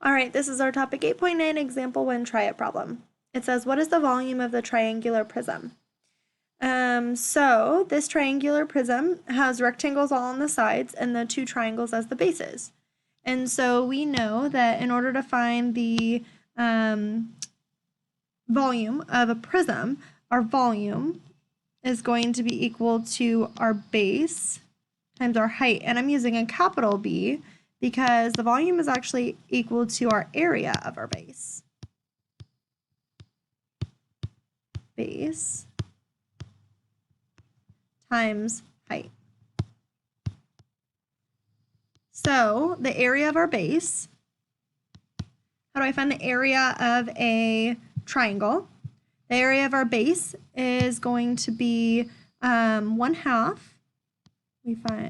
All right, this is our topic 8.9 example 1 try it problem. It says, what is the volume of the triangular prism? So this triangular prism has rectangles all on the sides and the two triangles as the bases. And so we know that in order to find the volume of a prism, our volume is going to be equal to our base times our height. And I'm using a capital B because the volume is actually equal to our area of our base. Base times height. So the area of our base, how do I find the area of a triangle? The area of our base is going to be 1/2.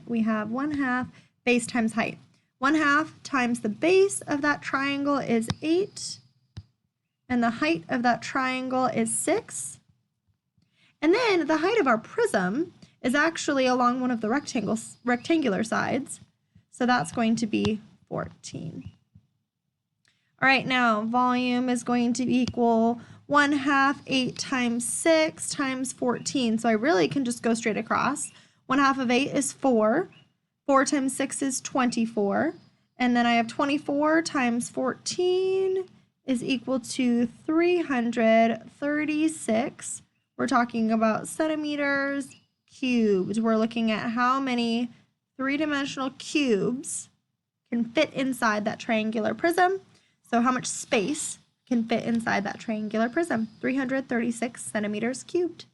We have 1/2 base times height. 1/2 times the base of that triangle is 8, and the height of that triangle is 6. And then the height of our prism is actually along one of the rectangular sides, so that's going to be 14. All right, now volume is going to equal 1/2 8 times 6 times 14. So I really can just go straight across. 1/2 of 8 is 4. 4 times 6 is 24. And then I have 24 times 14 is equal to 336. We're talking about centimeters cubed. We're looking at how many three-dimensional cubes can fit inside that triangular prism. So how much space can fit inside that triangular prism? 336 centimeters cubed.